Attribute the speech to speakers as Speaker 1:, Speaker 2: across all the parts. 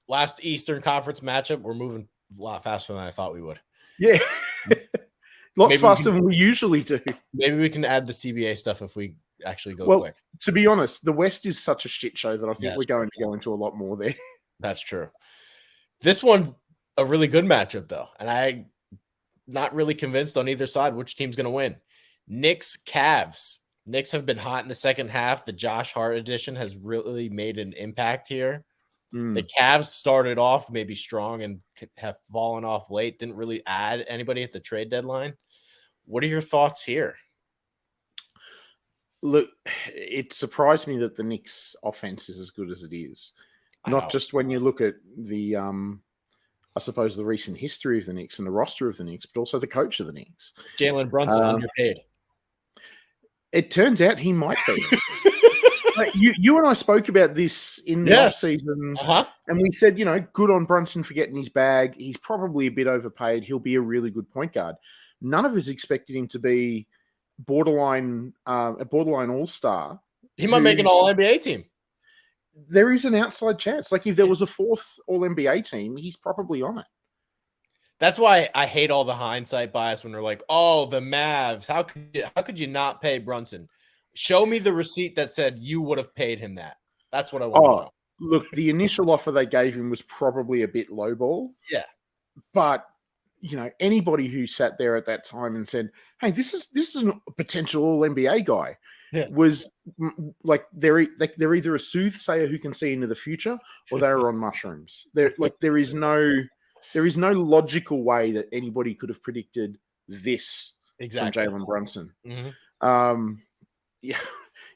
Speaker 1: last Eastern Conference matchup. We're moving a lot faster than I thought we would.
Speaker 2: Yeah. A lot faster than we usually do.
Speaker 1: Maybe we can add the CBA stuff if we actually go quick.
Speaker 2: To be honest, the West is such a shit show that I think we're going to go into a lot more there.
Speaker 1: That's true. This one's a really good matchup, though, and I'm not really convinced on either side which team's going to win. Knicks, Cavs. Knicks have been hot in the second half. The Josh Hart edition has really made an impact here. The Cavs started off maybe strong and have fallen off late. Didn't really add anybody at the trade deadline. What are your thoughts here?
Speaker 2: Look, it surprised me that the Knicks offense is as good as it is. Not just when you look at the, I suppose, the recent history of the Knicks and the roster of the Knicks, but also the coach of the Knicks.
Speaker 1: Jalen Brunson, underpaid.
Speaker 2: It turns out he might be. You and I spoke about this in the offseason, and we said, good on Brunson for getting his bag. He's probably a bit overpaid. He'll be a really good point guard. None of us expected him to be a borderline all-star.
Speaker 1: He might make an all-NBA team.
Speaker 2: There is an outside chance. Like if there was a fourth all-NBA team, he's probably on it.
Speaker 1: That's why I hate all the hindsight bias when they're like, "Oh, the Mavs. How could you not pay Brunson? Show me the receipt that said you would have paid him that." That's what I want to know.
Speaker 2: Look, the initial offer they gave him was probably a bit lowball.
Speaker 1: Yeah,
Speaker 2: but anybody who sat there at that time and said, "Hey, this is a potential all NBA guy," was like they're either a soothsayer who can see into the future, or they're on mushrooms. There is no logical way that anybody could have predicted this from Jalen Brunson.
Speaker 1: Mm-hmm.
Speaker 2: Yeah,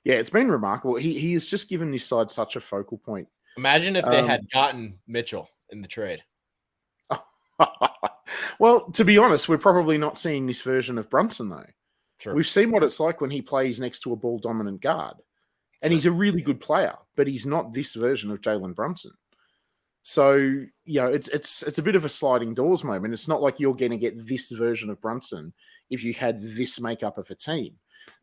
Speaker 2: it's been remarkable. He has just given this side such a focal point.
Speaker 1: Imagine if they had gotten Mitchell in the trade.
Speaker 2: Well, to be honest, we're probably not seeing this version of Brunson, though.
Speaker 1: Sure.
Speaker 2: We've seen what it's like when he plays next to a ball-dominant guard. And he's a really good player, but he's not this version of Jalen Brunson. So, it's a bit of a sliding doors moment. It's not like you're going to get this version of Brunson if you had this makeup of a team.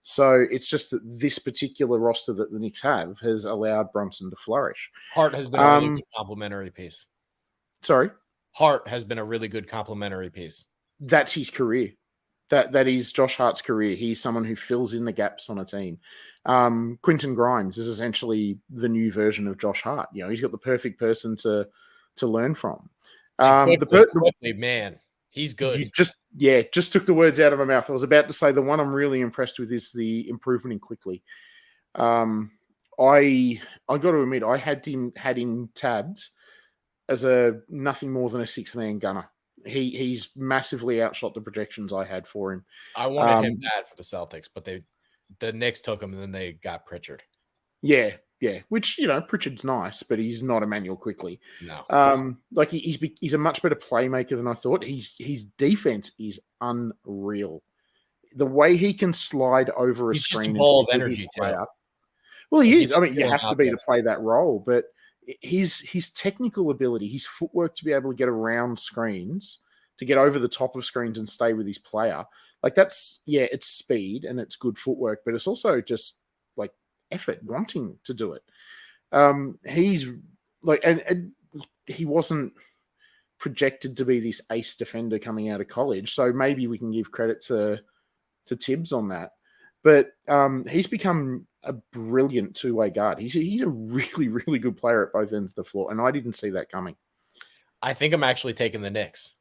Speaker 2: So it's just that this particular roster that the Knicks have has allowed Brunson to flourish.
Speaker 1: Hart has been a really good complimentary piece.
Speaker 2: Sorry?
Speaker 1: Hart has been a really good complimentary piece.
Speaker 2: That's his career. That is Josh Hart's career. He's someone who fills in the gaps on a team. Quentin Grimes is essentially the new version of Josh Hart. He's got the perfect person to learn from.
Speaker 1: Quickly, man, he's good.
Speaker 2: You just took the words out of my mouth. I was about to say the one I'm really impressed with is the improvement in Quickly. I got to admit, I had him tabbed as nothing more than a six-man gunner. He's massively outshot the projections I had for him.
Speaker 1: I wanted him bad for the Celtics, but the Knicks took him, and then they got Pritchard.
Speaker 2: Yeah. Which Pritchard's nice, but he's not Emmanuel Quickly.
Speaker 1: No.
Speaker 2: He's a much better playmaker than I thought. His defense is unreal. The way he can slide over a screen.
Speaker 1: Just a ball of energy player.
Speaker 2: Well, he is. I mean, you have to be to play that role, but his technical ability, his footwork to be able to get around screens, to get over the top of screens and stay with his player, it's speed and it's good footwork, but it's also just like effort, wanting to do it. He's like, and he wasn't projected to be this ace defender coming out of college, so maybe we can give credit to Tibbs on that. But he's become a brilliant two-way guard. He's a really, really good player at both ends of the floor, and I didn't see that coming.
Speaker 1: I think I'm actually taking the Knicks.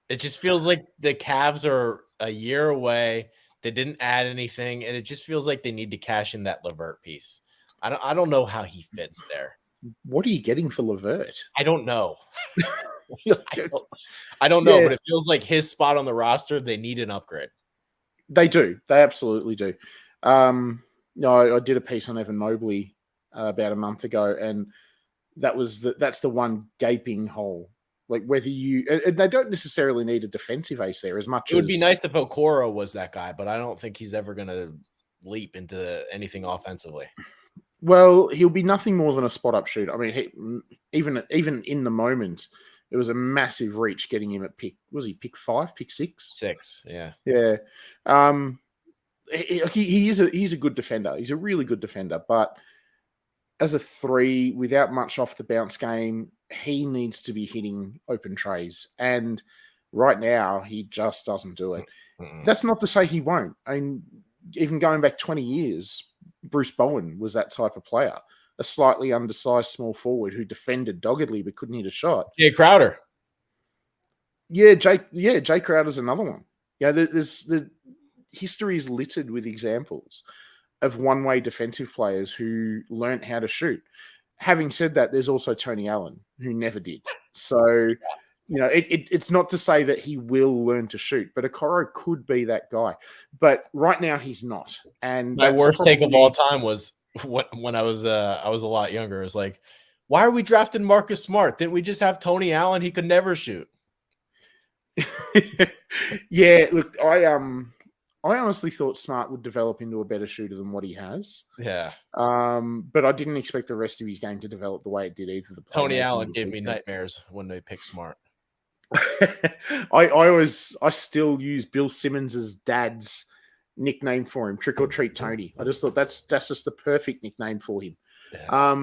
Speaker 1: It just feels like the Cavs are a year away. They didn't add anything, and it just feels like they need to cash in that LeVert piece. I don't know how he fits there.
Speaker 2: What are you getting for LeVert?
Speaker 1: I don't know. I don't know, but it feels like his spot on the roster, they need an upgrade.
Speaker 2: They do. They absolutely do. I did a piece on Evan Mobley about a month ago, and that's the one gaping hole. Like whether and they don't necessarily need a defensive ace there as much.
Speaker 1: It would be nice if Okoro was that guy, but I don't think he's ever going to leap into anything offensively.
Speaker 2: Well, he'll be nothing more than a spot-up shooter. I mean, even in the moment, it was a massive reach getting him at pick. Was he pick 5, pick 6?
Speaker 1: 6, yeah.
Speaker 2: Yeah. He's a good defender. He's a really good defender, but as a 3 without much off the bounce game, he needs to be hitting open trays. And right now, he just doesn't do it. Mm-mm. That's not to say he won't. I mean, even going back 20 years, Bruce Bowen was that type of player, a slightly undersized small forward who defended doggedly but couldn't hit a shot.
Speaker 1: Jay Crowder.
Speaker 2: Yeah, Jay Crowder's another one. Yeah, the history is littered with examples of one-way defensive players who learned how to shoot. Having said that, there's also Tony Allen, who never did. So, it's not to say that he will learn to shoot, but Okoro could be that guy. But right now, he's not. And
Speaker 1: my worst take of all time was when I was a lot younger. It was like, why are we drafting Marcus Smart? Didn't we just have Tony Allen? He could never shoot.
Speaker 2: Yeah, look, I honestly thought Smart would develop into a better shooter than what he has.
Speaker 1: Yeah.
Speaker 2: But I didn't expect the rest of his game to develop the way it did either.
Speaker 1: Tony Allen gave me nightmares when they picked Smart.
Speaker 2: I still use Bill Simmons' dad's nickname for him, Trick or Treat Tony. I just thought that's just the perfect nickname for him. Yeah.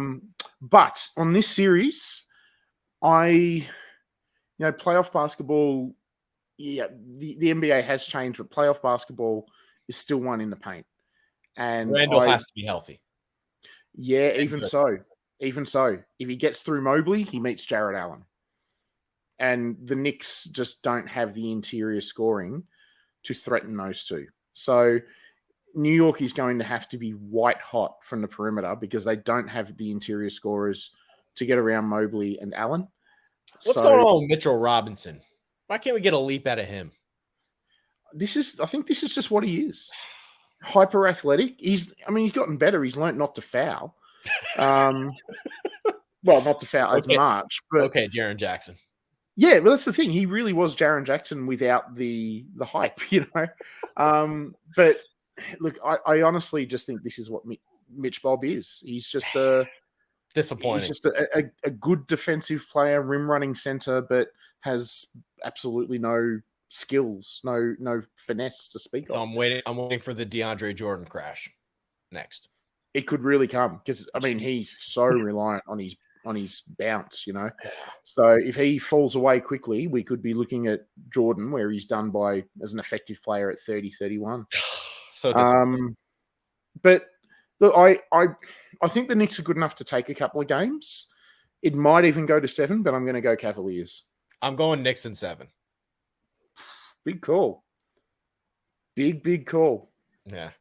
Speaker 2: But on this series, playoff basketball, yeah, the NBA has changed, but playoff basketball is still won in the paint. And
Speaker 1: Randall has to be healthy.
Speaker 2: Yeah, even so. If he gets through Mobley, he meets Jarrett Allen. And the Knicks just don't have the interior scoring to threaten those two. So New York is going to have to be white hot from the perimeter because they don't have the interior scorers to get around Mobley and Allen.
Speaker 1: What's going on with Mitchell Robinson? Why can't we get a leap out of him?
Speaker 2: I think this is just what he is. Hyper athletic. He's gotten better. He's learned not to foul. Well, not to foul as much. But
Speaker 1: okay, Jaren Jackson.
Speaker 2: Yeah, well, that's the thing. He really was Jaren Jackson without the hype, But look, I honestly just think this is what Mitch Bob is. He's just
Speaker 1: disappointing.
Speaker 2: He's just a good defensive player, rim running center, but has absolutely no skills, no finesse to speak of.
Speaker 1: I'm waiting for the DeAndre Jordan crash next.
Speaker 2: It could really come because he's so reliant on his bounce, So if he falls away quickly, we could be looking at Jordan where he's done by as an effective player at 30-31.
Speaker 1: So
Speaker 2: but look, I think the Knicks are good enough to take a couple of games. It might even go to 7, but I'm going to go Cavaliers.
Speaker 1: I'm going Knicks in 7.
Speaker 2: Big call. Big call.
Speaker 1: Yeah.